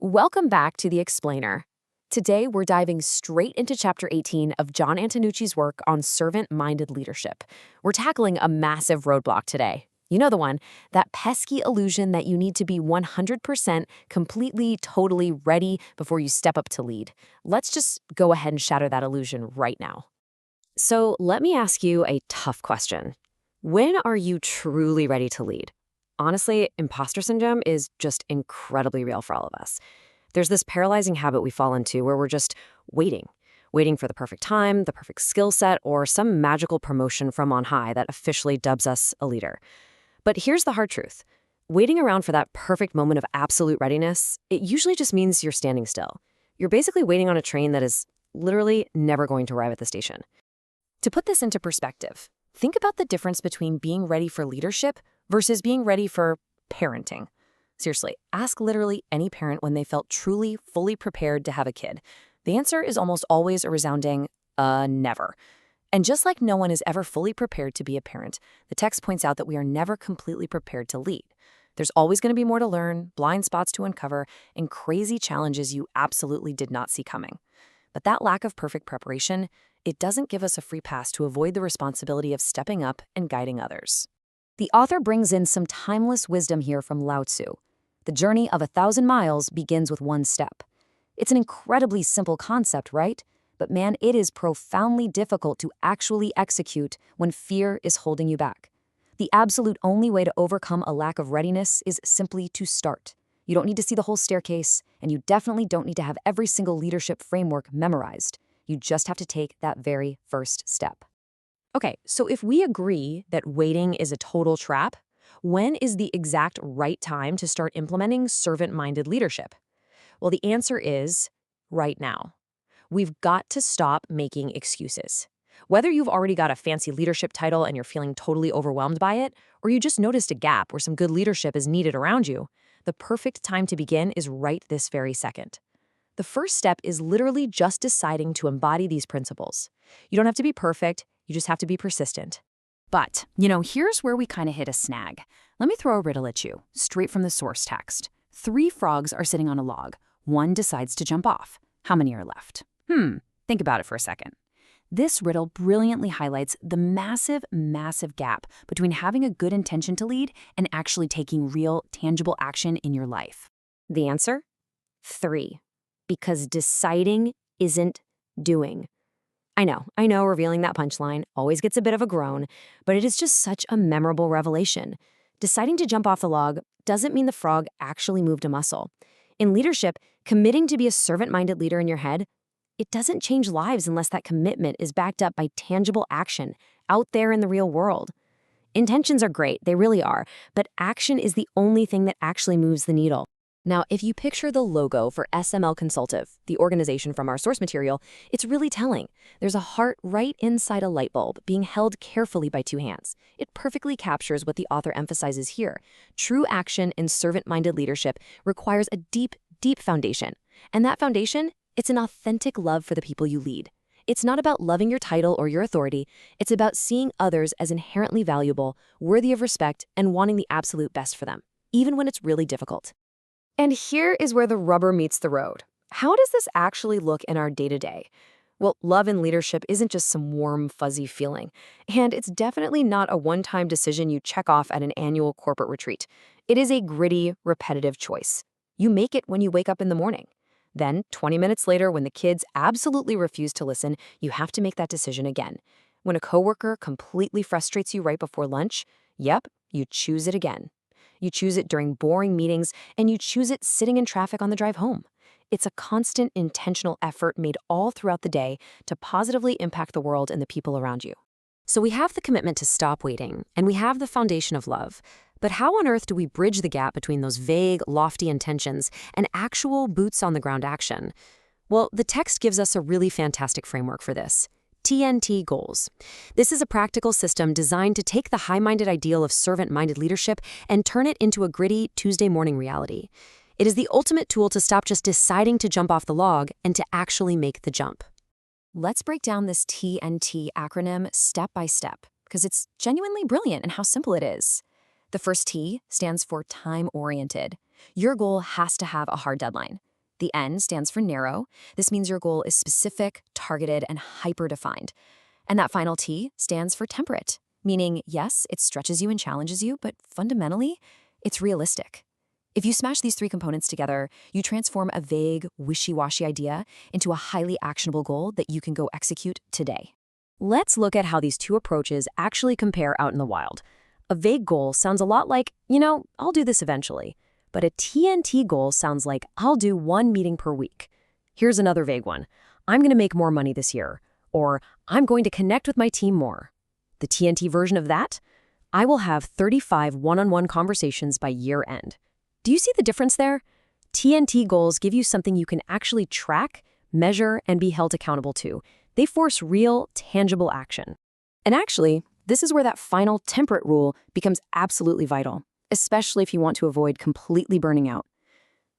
Welcome back to The Explainer. Today, we're diving straight into Chapter 18 of Jon Antonucci's work on servant-minded leadership. We're tackling a massive roadblock today. You know the one, that pesky illusion that you need to be 100% completely, totally ready before you step up to lead. Let's just go ahead and shatter that illusion right now. So let me ask you a tough question. When are you truly ready to lead? Honestly, imposter syndrome is just incredibly real for all of us. There's this paralyzing habit we fall into where we're just waiting for the perfect time, the perfect skill set, or some magical promotion from on high that officially dubs us a leader. But here's the hard truth. Waiting around for that perfect moment of absolute readiness, it usually just means you're standing still. You're basically waiting on a train that is literally never going to arrive at the station. To put this into perspective, think about the difference between being ready for leadership versus being ready for parenting. Seriously, ask literally any parent when they felt truly, fully prepared to have a kid. The answer is almost always a resounding, never. And just like no one is ever fully prepared to be a parent, the text points out that we are never completely prepared to lead. There's always going to be more to learn, blind spots to uncover, and crazy challenges you absolutely did not see coming. But that lack of perfect preparation, it doesn't give us a free pass to avoid the responsibility of stepping up and guiding others. The author brings in some timeless wisdom here from Lao Tzu. The journey of 1,000 miles begins with one step. It's an incredibly simple concept, right? But man, it is profoundly difficult to actually execute when fear is holding you back. The absolute only way to overcome a lack of readiness is simply to start. You don't need to see the whole staircase, and you definitely don't need to have every single leadership framework memorized. You just have to take that very first step. Okay, so if we agree that waiting is a total trap, when is the exact right time to start implementing servant-minded leadership? Well, the answer is right now. We've got to stop making excuses. Whether you've already got a fancy leadership title and you're feeling totally overwhelmed by it, or you just noticed a gap where some good leadership is needed around you, the perfect time to begin is right this very second. The first step is literally just deciding to embody these principles. You don't have to be perfect, you just have to be persistent. But, here's where we kind of hit a snag. Let me throw a riddle at you, straight from the source text. 3 frogs are sitting on a log. One decides to jump off. How many are left? Think about it for a second. This riddle brilliantly highlights the massive, massive gap between having a good intention to lead and actually taking real, tangible action in your life. The answer? 3. Because deciding isn't doing. I know, revealing that punchline always gets a bit of a groan, but it is just such a memorable revelation. Deciding to jump off the log doesn't mean the frog actually moved a muscle. In leadership, committing to be a servant-minded leader in your head, it doesn't change lives unless that commitment is backed up by tangible action out there in the real world. Intentions are great, they really are, but action is the only thing that actually moves the needle. Now, if you picture the logo for SML Consultative, the organization from our source material, it's really telling. There's a heart right inside a light bulb being held carefully by 2 hands. It perfectly captures what the author emphasizes here. True action in servant-minded leadership requires a deep, deep foundation. And that foundation, it's an authentic love for the people you lead. It's not about loving your title or your authority. It's about seeing others as inherently valuable, worthy of respect, and wanting the absolute best for them, even when it's really difficult. And here is where the rubber meets the road. How does this actually look in our day-to-day? Well, love and leadership isn't just some warm, fuzzy feeling. And it's definitely not a one-time decision you check off at an annual corporate retreat. It is a gritty, repetitive choice. You make it when you wake up in the morning. Then, 20 minutes later, when the kids absolutely refuse to listen, you have to make that decision again. When a coworker completely frustrates you right before lunch, you choose it again. You choose it during boring meetings, and you choose it sitting in traffic on the drive home. It's a constant, intentional effort made all throughout the day to positively impact the world and the people around you. So we have the commitment to stop waiting, and we have the foundation of love. But how on earth do we bridge the gap between those vague, lofty intentions and actual boots-on-the-ground action? Well, the text gives us a really fantastic framework for this. TNT goals. This is a practical system designed to take the high-minded ideal of servant-minded leadership and turn it into a gritty Tuesday morning reality. It is the ultimate tool to stop just deciding to jump off the log and to actually make the jump. Let's break down this TNT acronym step by step, because it's genuinely brilliant in how simple it is. The first T stands for time-oriented. Your goal has to have a hard deadline. The N stands for narrow. This means your goal is specific, targeted, and hyper-defined. And that final T stands for temperate, meaning, yes, it stretches you and challenges you, but fundamentally, it's realistic. If you smash these three components together, you transform a vague, wishy-washy idea into a highly actionable goal that you can go execute today. Let's look at how these two approaches actually compare out in the wild. A vague goal sounds a lot like, I'll do this eventually. But a TNT goal sounds like, I'll do 1 meeting per week. Here's another vague one. I'm going to make more money this year. Or I'm going to connect with my team more. The TNT version of that? I will have 35 one-on-one conversations by year end. Do you see the difference there? TNT goals give you something you can actually track, measure, and be held accountable to. They force real, tangible action. And actually, this is where that final temperate rule becomes absolutely vital, especially if you want to avoid completely burning out.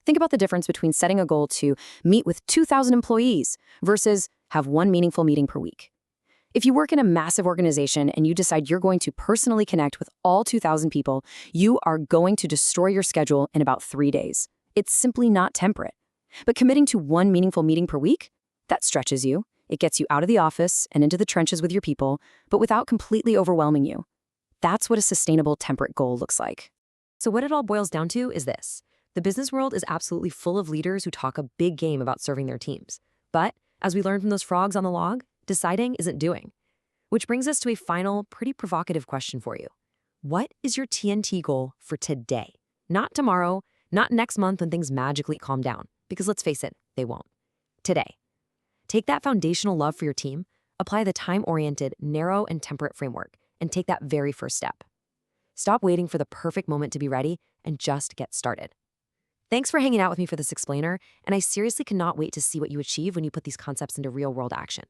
Think about the difference between setting a goal to meet with 2,000 employees versus have 1 meaningful meeting per week. If you work in a massive organization and you decide you're going to personally connect with all 2,000 people, you are going to destroy your schedule in about 3 days. It's simply not temperate. But committing to 1 meaningful meeting per week, that stretches you. It gets you out of the office and into the trenches with your people, but without completely overwhelming you. That's what a sustainable temperate goal looks like. So what it all boils down to is this. The business world is absolutely full of leaders who talk a big game about serving their teams. But, as we learned from those frogs on the log, deciding isn't doing. Which brings us to a final, pretty provocative question for you. What is your TNT goal for today? Not tomorrow, not next month when things magically calm down. Because let's face it, they won't. Today. Take that foundational love for your team, apply the time-oriented, narrow, and temperate framework, and take that very first step. Stop waiting for the perfect moment to be ready and just get started. Thanks for hanging out with me for this explainer, and I seriously cannot wait to see what you achieve when you put these concepts into real-world action.